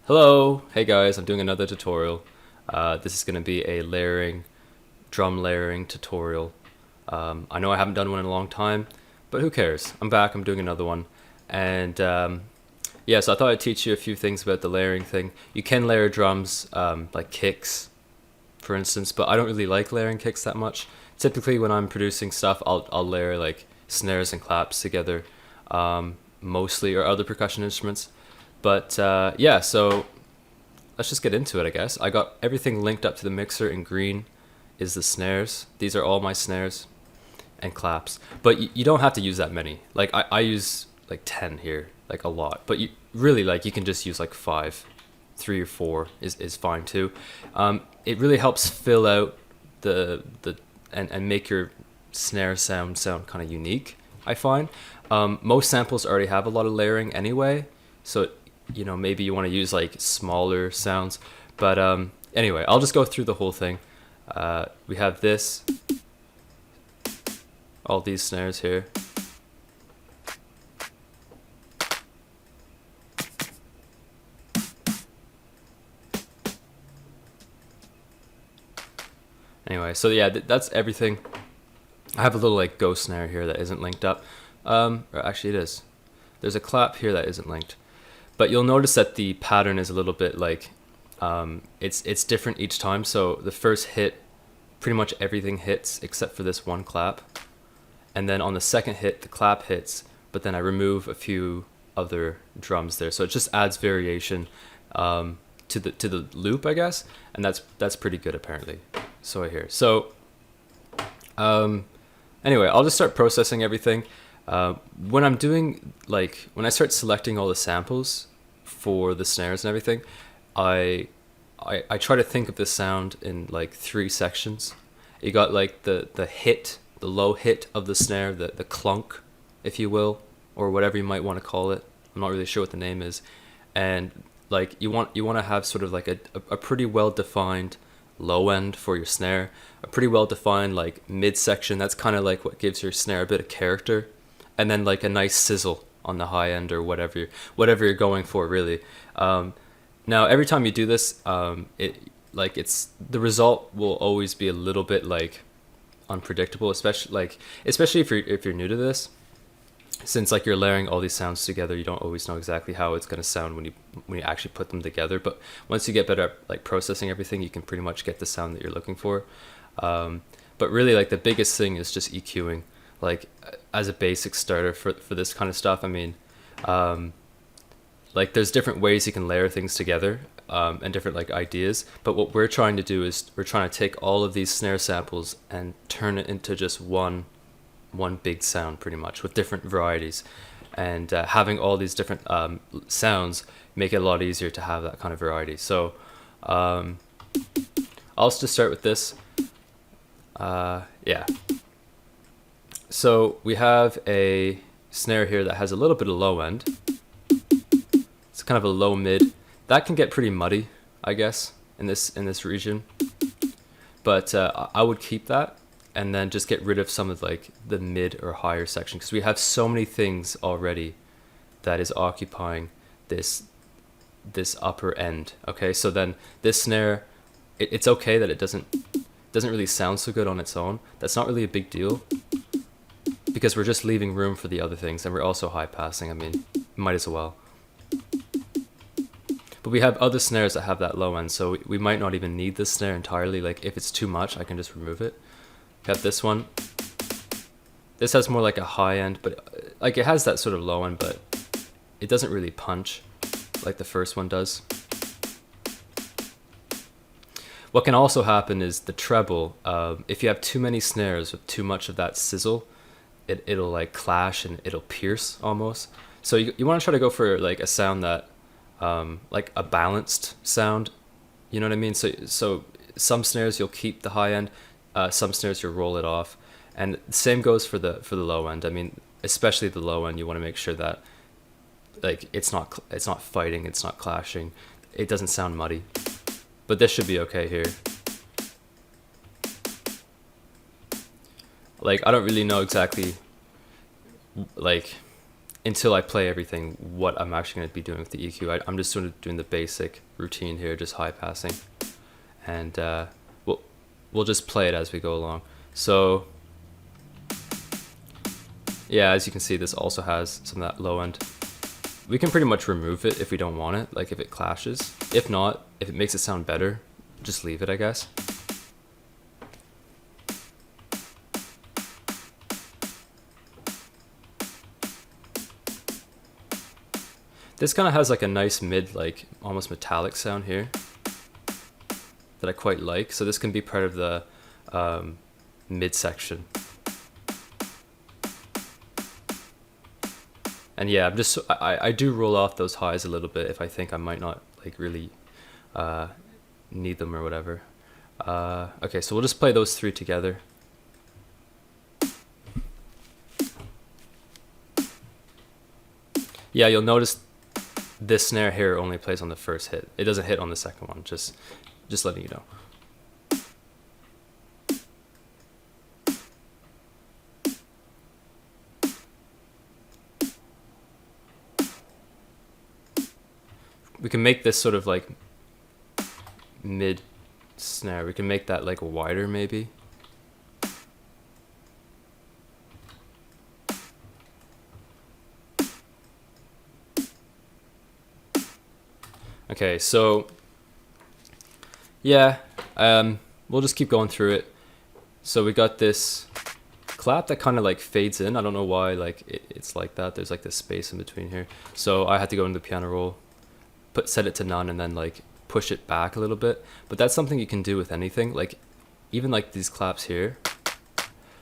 Hello, hey guys, I'm doing another tutorial. This is going to be a drum layering tutorial. I know I haven't done one in a long time, but who cares? I'm back, I'm doing another one. And yeah, so I thought I'd teach you a few things about the layering thing. You can layer drums, like kicks, for instance, but I don't really like layering kicks that much. Typically when I'm producing stuff, I'll layer like snares and claps together, mostly, or other percussion instruments. But yeah, so let's just get into it, I guess. I got everything linked up to the mixer. In green is the snares. These are all my snares and claps. But you don't have to use that many. Like I use like 10 here, like a lot. But you really, like, you can just use like 5. 3 or 4 is fine too. It really helps fill out and make your snare sound kind of unique, I find. Most samples already have a lot of layering anyway, so maybe you want to use like smaller sounds. But anyway, I'll just go through the whole thing. We have all these snares here. Anyway, so yeah, that's everything. I have a little like ghost snare here that isn't linked up. Or actually it is. There's a clap here that isn't linked. But you'll notice that the pattern is a little bit like, it's different each time. So the first hit, pretty much everything hits except for this one clap. And then on the second hit, the clap hits, but then I remove a few other drums there. So it just adds variation to the loop, I guess. And that's pretty good apparently. So I hear. So anyway, I'll just start processing everything. When I start selecting all the samples for the snares and everything, I try to think of the sound in like 3 sections. You got like the low hit of the snare, the clunk, if you will, or whatever you might want to call it. I'm not really sure what the name is. And like you want to have sort of like a pretty well defined low end for your snare, a pretty well defined like mid section. That's kind of like what gives your snare a bit of character, and then like a nice sizzle on the high end, or whatever you're going for, really. Now every time you do this, it's the result will always be a little bit like unpredictable, especially if you're new to this, since like you're layering all these sounds together. You don't always know exactly how it's going to sound when you actually put them together. But once you get better at like processing everything, you can pretty much get the sound that you're looking for. But really, like, the biggest thing is just EQing, like, as a basic starter for this kind of stuff. I mean, like, there's different ways you can layer things together, and different like ideas. But what we're trying to do is we're trying to take all of these snare samples and turn it into just one big sound, pretty much, with different varieties. And having all these different sounds make it a lot easier to have that kind of variety. So I'll just start with this. Yeah. So we have a snare here that has a little bit of low end. It's kind of a low mid. That can get pretty muddy, I guess, in this region. But I would keep that, and then just get rid of some of like the mid or higher section, because we have so many things already that is occupying this upper end. Okay, so then this snare, it's okay that it doesn't really sound so good on its own. That's not really a big deal, because we're just leaving room for the other things, and we're also high passing. I mean, might as well. But we have other snares that have that low end, so we might not even need this snare entirely. Like, if it's too much, I can just remove it. We have this one. This has more like a high end, but like, it has that sort of low end, but it doesn't really punch like the first one does. What can also happen is the treble. If you have too many snares with too much of that sizzle, it'll like clash and it'll pierce almost. So you want to try to go for like a sound that, like a balanced sound. You know what I mean? So some snares you'll keep the high end, some snares you'll roll it off, and the same goes for the low end. I mean, especially the low end, you want to make sure that like it's not fighting, it's not clashing, it doesn't sound muddy. But this should be okay here. Like, I don't really know exactly, like, until I play everything, what I'm actually going to be doing with the EQ. I'm just sort of doing the basic routine here, just high passing, and we'll just play it as we go along. So yeah, as you can see, this also has some of that low end. We can pretty much remove it if we don't want it, like if it clashes. If not, if it makes it sound better, just leave it, I guess. This kind of has like a nice mid, like almost metallic sound here that I quite like. So this can be part of the mid section. And yeah, I do roll off those highs a little bit if I think I might not like really need them or whatever. Okay, so we'll just play those three together. Yeah, you'll notice this snare here only plays on the first hit. It doesn't hit on the second one, just letting you know. We can make this sort of like mid snare. We can make that like wider maybe. Okay, so yeah, we'll just keep going through it. So we got this clap that kind of like fades in. I don't know why like it's like that. There's like this space in between here. So I had to go into the piano roll, set it to none, and then like push it back a little bit. But that's something you can do with anything. Like even like these claps here.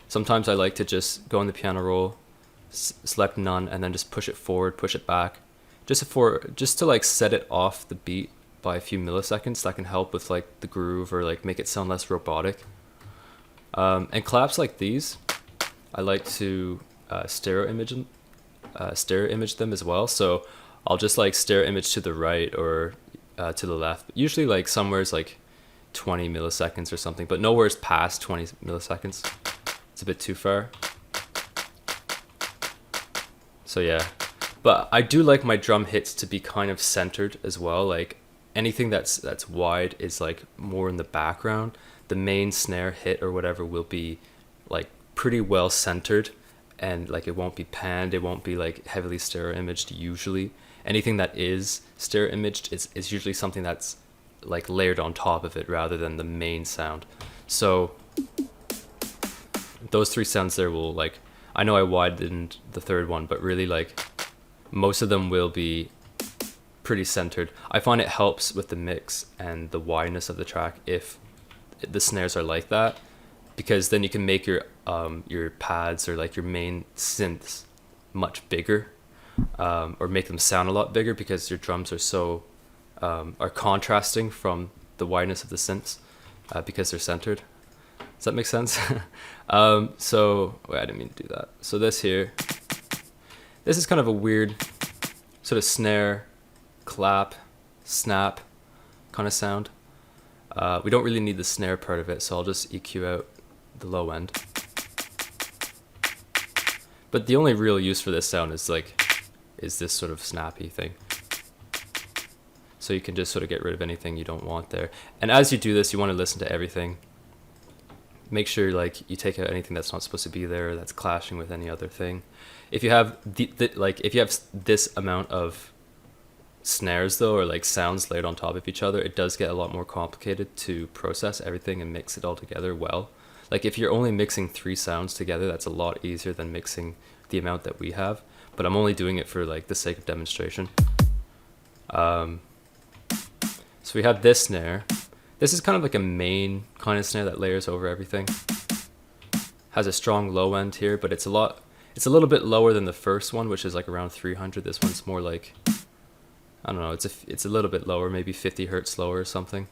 Sometimes I like to just go in the piano roll, select none, and then just push it forward, push it back. Just to like set it off the beat by a few milliseconds. That can help with like the groove or like make it sound less robotic. And claps like these, I like to stereo image them as well. So I'll just like stereo image to the right or to the left. Usually like somewhere's like 20 milliseconds or something, but nowhere's past 20 milliseconds. It's a bit too far. So yeah. But I do like my drum hits to be kind of centered as well. Like anything that's wide is like more in the background. The main snare hit or whatever will be like pretty well centered, and like it won't be panned. It won't be like heavily stereo imaged usually. Anything that is stereo imaged is usually something that's like layered on top of it rather than the main sound. So those three sounds there will like, I know I widened the third one, but really like most of them will be pretty centered. I find it helps with the mix and the wideness of the track if the snares are like that, because then you can make your pads or like your main synths much bigger, or make them sound a lot bigger because your drums are so are contrasting from the wideness of the synths because they're centered. Does that make sense? So wait, I didn't mean to do that. So this here, this is kind of a weird sort of snare, clap, snap kind of sound. We don't really need the snare part of it, so I'll just EQ out the low end. But the only real use for this sound is this sort of snappy thing. So you can just sort of get rid of anything you don't want there. And as you do this, you want to listen to everything. Make sure like you take out anything that's not supposed to be there, that's clashing with any other thing. If you have if you have this amount of snares though, or like sounds layered on top of each other, it does get a lot more complicated to process everything and mix it all together well. Like if you're only mixing 3 sounds together, that's a lot easier than mixing the amount that we have, but I'm only doing it for like the sake of demonstration. So we have this snare. This is kind of like a main kind of snare that layers over everything. Has a strong low end here, but it's a little bit lower than the first one, which is like around 300. This one's more like, I don't know, it's a little bit lower, maybe 50 hertz lower or something.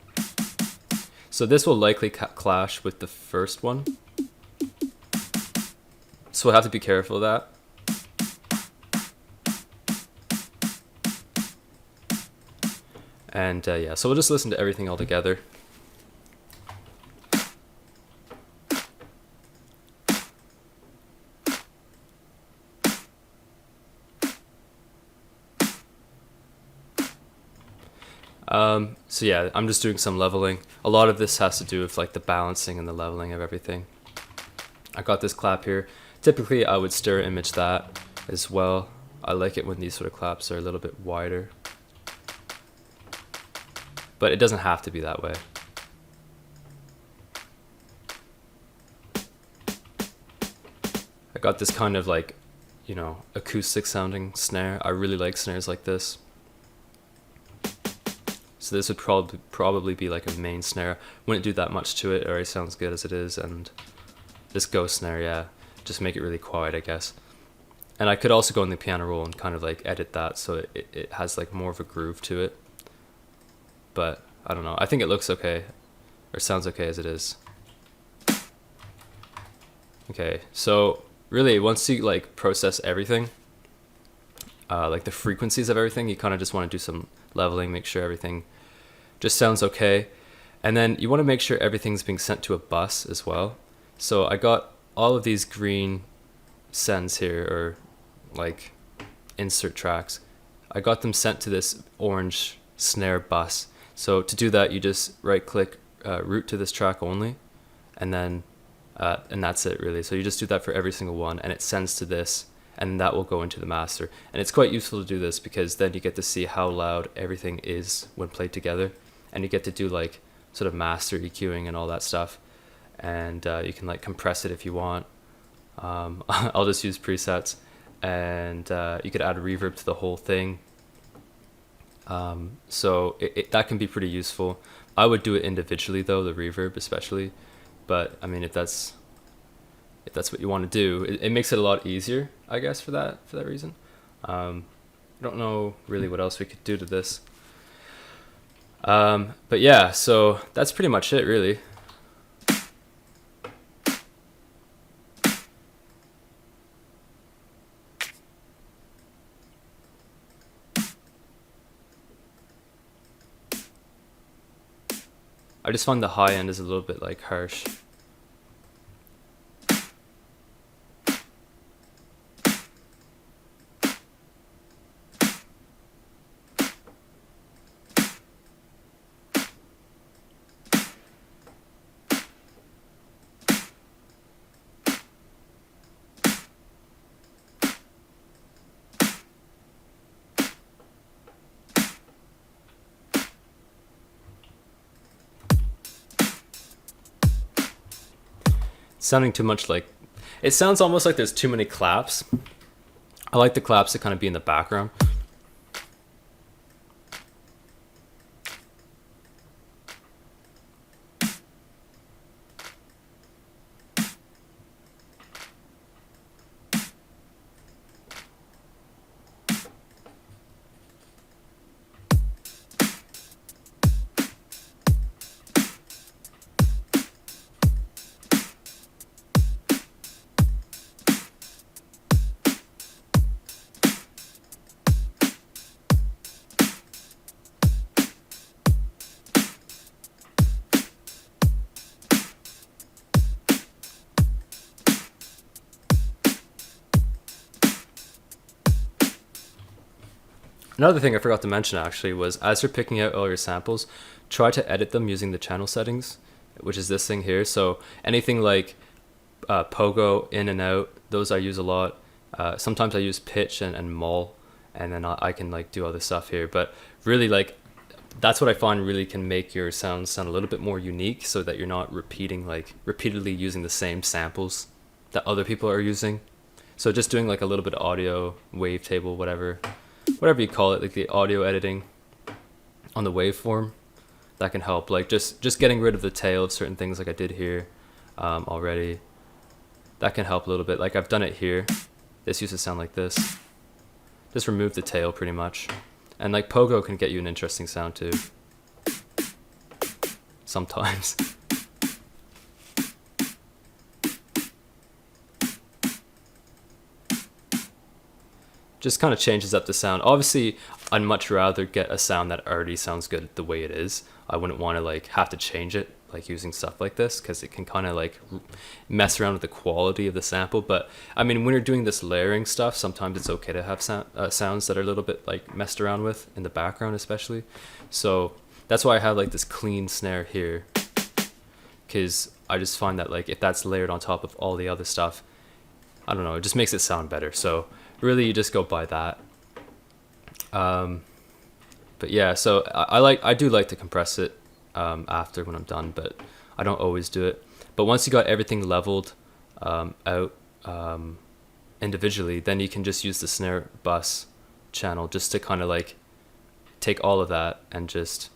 So this will likely clash with the first one. So we'll have to be careful of that. And yeah, so we'll just listen to everything all together. So yeah, I'm just doing some leveling. A lot of this has to do with like the balancing and the leveling of everything. I got this clap here. Typically I would stir image that as well. I like it when these sort of claps are a little bit wider, but it doesn't have to be that way. I got this kind of like, you know, acoustic sounding snare. I really like snares like this. So this would probably be like a main snare. Wouldn't do that much to it. It already sounds good as it is. And this ghost snare, yeah, just make it really quiet, I guess. And I could also go in the piano roll and kind of like edit that so it has like more of a groove to it. But I don't know. I think it looks okay, or sounds okay as it is. Okay, so really once you like process everything, like the frequencies of everything, you kind of just want to do some leveling, make sure everything just sounds okay. And then you want to make sure everything's being sent to a bus as well. So I got all of these green sends here, or like insert tracks. I got them sent to this orange snare bus. So to do that, you just right click, route to this track only, and then and that's it really. So you just do that for every single one, and it sends to this, and that will go into the master. And it's quite useful to do this because then you get to see how loud everything is when played together, and you get to do like sort of master EQing and all that stuff. And you can like compress it if you want. I'll just use presets, and you could add reverb to the whole thing. So that can be pretty useful. I would do it individually though, the reverb especially. But I mean, if that's what you want to do, it makes it a lot easier, I guess, for that reason. I don't know really what else we could do to this. But yeah, so that's pretty much it really. I just find the high end is a little bit like harsh. Sounding too much like, it sounds almost like there's too many claps. I like the claps to kind of be in the background. Another thing I forgot to mention actually was, as you're picking out all your samples, try to edit them using the channel settings, which is this thing here. So anything like pogo, in and out, those I use a lot. Sometimes I use pitch and mull, and then I can like do other stuff here. But really, like, that's what I find really can make your sounds sound a little bit more unique, so that you're not repeatedly using the same samples that other people are using. So just doing like a little bit of audio, wavetable, whatever you call it, like the audio editing on the waveform, that can help. Like just getting rid of the tail of certain things, like I did here already. That can help a little bit. Like I've done it here. This used to sound like this. Just remove the tail pretty much. And like pogo can get you an interesting sound too. Sometimes. Just kind of changes up the sound. Obviously, I'd much rather get a sound that already sounds good the way it is. I wouldn't want to like have to change it, like using stuff like this, because it can kind of like mess around with the quality of the sample. But I mean, when you're doing this layering stuff, sometimes it's okay to have sounds that are a little bit like messed around with in the background, especially. So That's why I have like this clean snare here, because I just find that like if that's layered on top of all the other stuff, I don't know, it just makes it sound better. So really you just go by that. But yeah, so I do like to compress it after when I'm done, but I don't always do it. But once you got everything leveled out individually, then you can just use the snare bus channel just to kind of like take all of that and just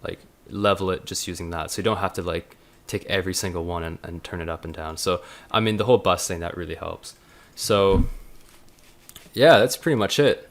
like level it just using that. So you don't have to like take every single one and turn it up and down. So I mean the whole bus thing, that really helps. So yeah, that's pretty much it.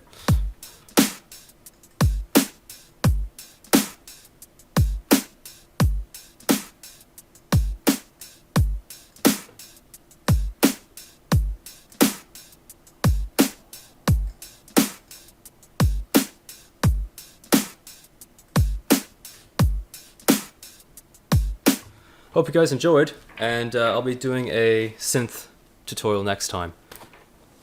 Hope you guys enjoyed, and I'll be doing a synth tutorial next time.